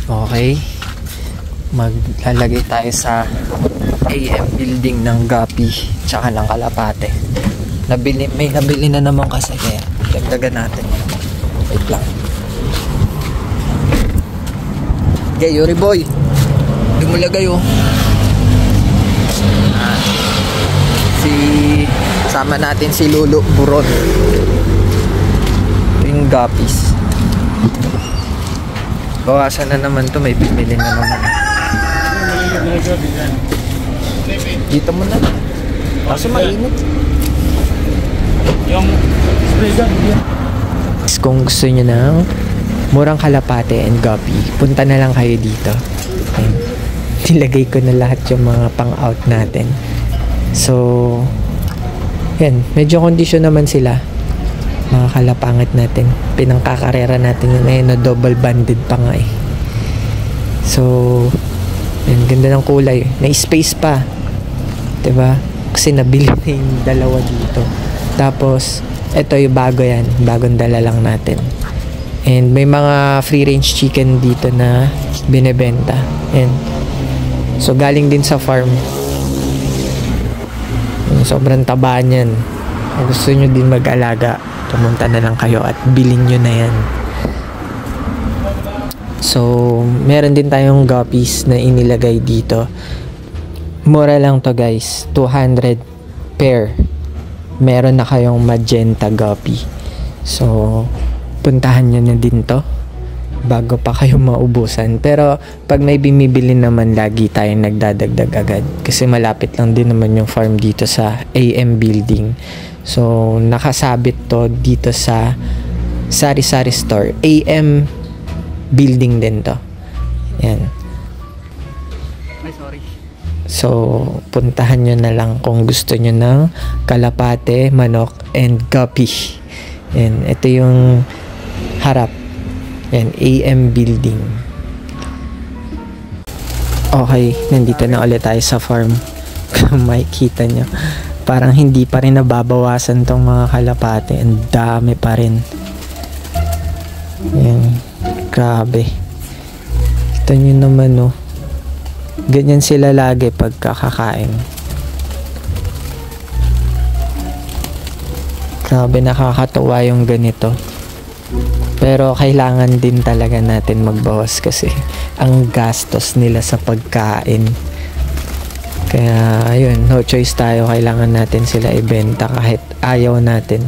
Okay, maglalagay tayo sa AM building ng Gapi tsaka ng Kalapate. May nabili na naman kasi, kaya dagdagan natin. Wait lang. Okay, Yuri boy, dumulagay oh. Sama natin si Lulu Buron. Ito yung Gapis. Bawasan na naman to, may bibili na naman. Dito mo na. Kaso mainit. Yung spray gun. Kung gusto nyo ng murang Kalapate and Gapi, punta na lang kayo dito. And nilagay ko na lahat yung mga pang-out natin. So, yan. Medyo kondisyon naman sila. Mga kalapangit natin. Pinangkakarera natin yun na double banded pa nga eh. So, yan. Ganda ng kulay. Na-space pa. Diba? Kasi nabili na yung dalawa dito. Tapos, ito yung bago yan. Bagong dala lang natin. And may mga free range chicken dito na binebenta. Yan. So, galing din sa farm. Sobrang taba niyan. Kung gusto nyo din mag-alaga, pumunta na lang kayo at bilhin nyo na yan. So, meron din tayong guppies na inilagay dito. Mura lang to guys. 200 pair. Meron na kayong magenta guppy. So, puntahan nyo na din to bago pa kayo maubusan. Pero pag may bumibili naman, lagi tayong nagdadagdag agad kasi malapit lang din naman yung farm dito sa AM building. So nakasabit to dito sa sari-sari store. AM building din to. Yan. Ay, sorry. So puntahan nyo na lang kung gusto nyo ng Kalapate, manok, and guppy. Yan. Ito yung harap. Yan, AM building. Okay, nandito na ulit tayo sa farm. Kung makikita nyo, parang hindi pa rin nababawasan tong mga Kalapate. Ang dami pa rin. Yan, grabe. Kita nyo naman no. Ganyan sila lagi pagkakakain. Grabe, nakakatuwa yung ganito. Pero kailangan din talaga natin magbawas kasi ang gastos nila sa pagkain. Kaya ayun, no choice tayo. Kailangan natin sila ibenta kahit ayaw natin.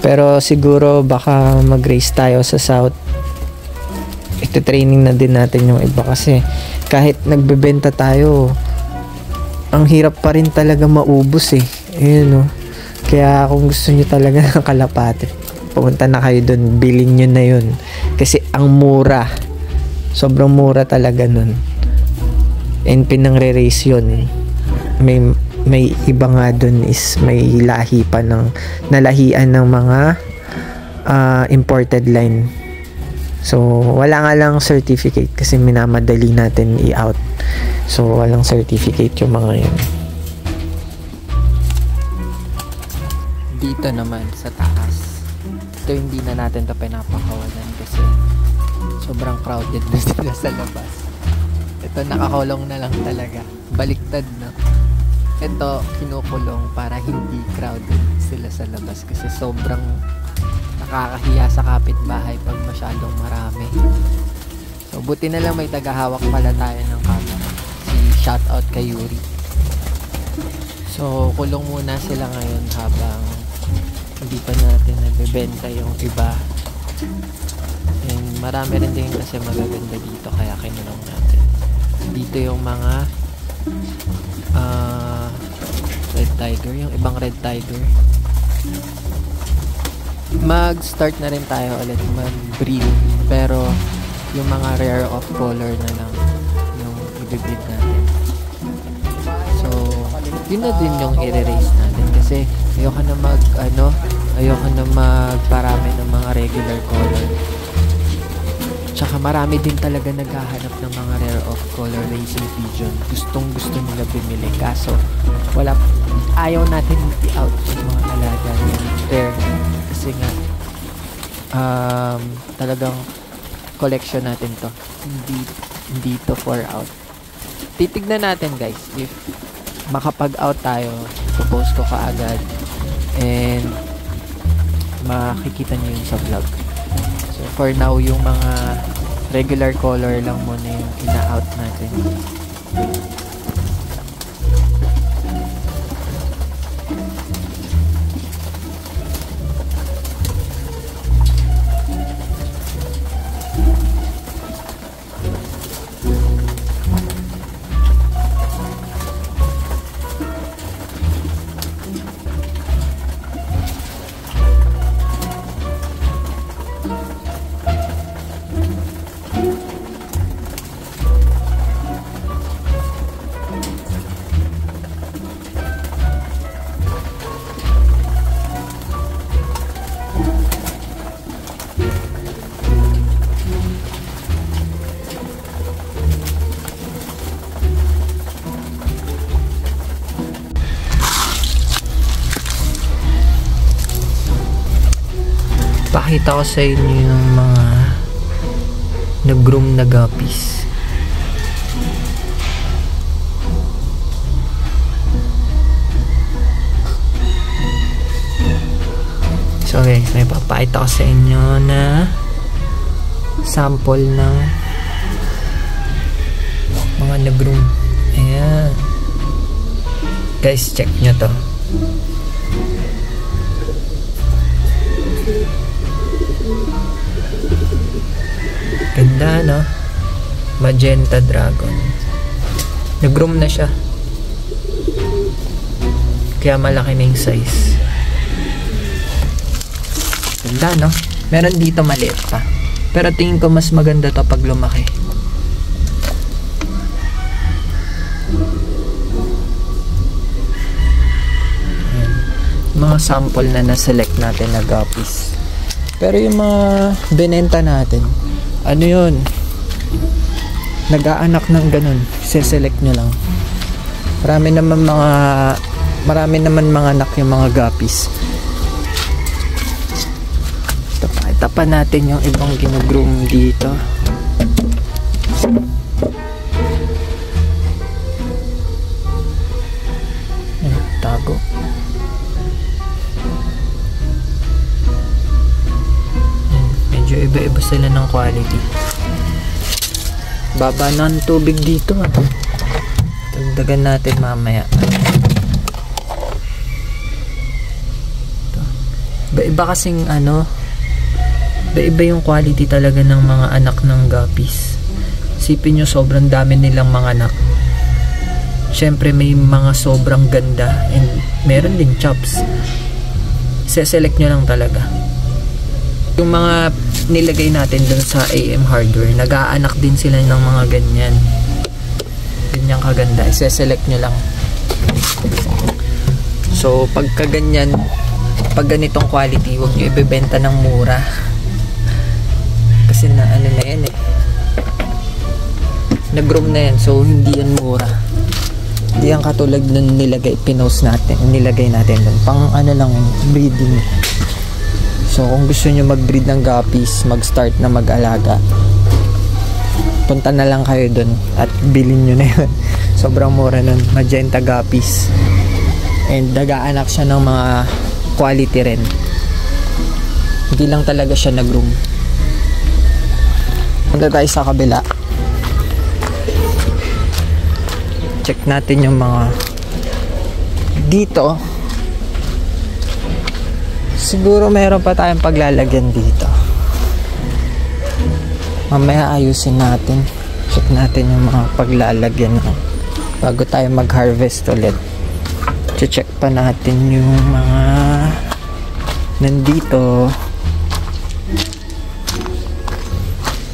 Pero siguro baka mag-race tayo sa south. Ito-training na din natin yung iba kasi kahit nagbebenta tayo, ang hirap pa rin talaga maubos eh. Ayun no. Kaya kung gusto nyo talaga ng Kalapate, pumunta na kayo dun, bilhin nyo na yun kasi ang mura, sobrang mura talaga nun, and pinangre-race yun. May iba nga dun is may lahi pa ng nalahian ng mga imported line. So wala nga lang certificate kasi minamadali natin i-out, so walang certificate yung mga yun. Dito naman sa taas, ito hindi na natin ito pinapakawalan kasi sobrang crowded na sila sa labas. Ito nakakulong na lang talaga, baliktad na. Ito kinukulong para hindi crowded sila sa labas kasi sobrang nakakahiya sa kapitbahay pag masyadong marami. So buti na lang may tagahawak pala tayo ng camera, si shoutout kay Yuri. So kulong muna sila ngayon habang hindi pa natin nagbebenta yung iba. And marami rin din kasi magaganda dito kaya kinulong natin. Dito yung mga red tiger, yung ibang red tiger. Mag-start na rin tayo ulit mag-breed, pero yung mga rare of color na lang yung i-breed natin. So yun na din yung i-raise natin kasi ayoko na magparami ng mga regular color. Tsaka marami din talaga naghahanap ng mga rare of color racing pigeon. Gustong gusto nila bumili kaso ayaw natin i-out yung mga alaga ng rare kasi nga talagang collection natin to, hindi to for out. Titignan natin guys if makapag out tayo, post ko kaagad and makikita nyo yun sa vlog. So for now, yung mga regular color lang muna yung ina-out natin. Pakita ko sa inyo yung mga nag-groom na guppies. So guys, may papakita ko sa inyo na sample ng mga nag-groom. Ayan. Guys, check nyo to. Ganda, no? Magenta Dragon. Nag-groom na siya. Kaya malaki na yung size. Ganda, no? Meron dito maliit pa. Pero tingin ko mas maganda to pag lumaki. Ayan. Mga sample na na-select natin na guppies. Pero yung mga binenta natin, ano yun, nag-aanak ng ganun, se-select nyo lang. Marami naman mga anak yung mga guppies. Ito pa natin yung ibang ginugroom dito. Tago. Medyo iba-iba sila ng quality. Baba na ang tubig dito. Dagdagan natin mamaya. Iba kasing iba yung quality talaga ng mga anak ng guppies. Isipin nyo, sobrang dami nilang mga anak. Syempre may mga sobrang ganda and meron din chops. Se-select nyo lang talaga. Yung mga nilagay natin dun sa AM Hardware, nag-aanak din sila ng mga ganyan. Ganyang kaganda. I-select nyo lang. So, pagka ganyan, pag ganitong quality, huwag nyo ibebenta ng mura. Kasi na na yan eh. Nag-groom na yan, so hindi yan mura. Hindi yan katulad nun pinost natin, nilagay natin dun. Pang lang yun, breeding. So, kung gusto nyo mag-breed ng guppies, mag-start na mag-alaga, punta na lang kayo dun at bilhin nyo na yun. Sobrang mura nun. Magenta guppies. And nag-aanak siya ng mga quality rin. Hindi lang talaga siya nag-groom. Punta tayo sa kabila. Check natin yung mga dito. Siguro mayroon pa tayong paglalagyan dito. Mamaya ayusin natin. Check natin yung mga paglalagyan bago tayo mag-harvest ulit. Check pa natin yung mga nandito.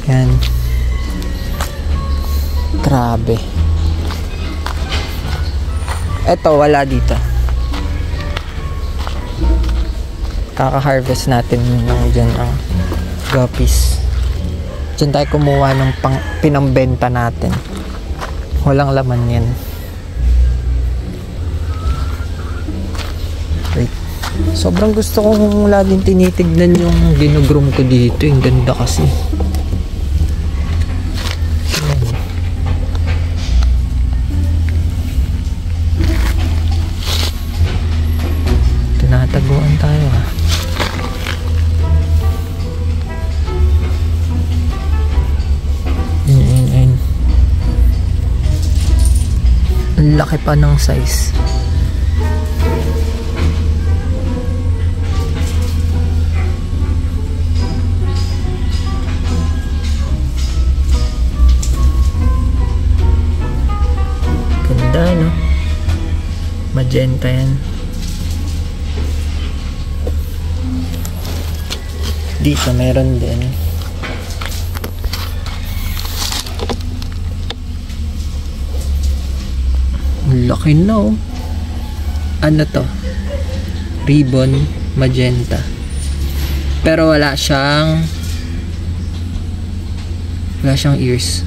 Yan. Grabe. Eto, wala dito. Kaka-harvest natin ng dyan ang guppies. Dyan tayo kumuha ng pinambenta natin. Walang laman yan. Wait. Sobrang gusto kong laging tinitignan yung ginugroom ko dito. Yung ganda kasi. Tinataguan tayo ha. Ang laki pa ng size. Ganda, no? Magenta yan. Dito meron din. Laki na, oh. Ano to? Ribbon magenta. Pero wala siyang ears.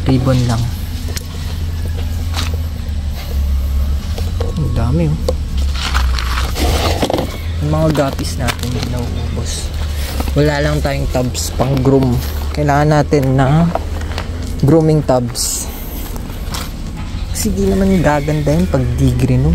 Ribbon lang. Ang dami, oh. Yung mga guppies natin hindi nauubos. Wala lang tayong tubs pang groom. Kailangan natin ng grooming tubs. Kasi di naman gaganda yun pag di green,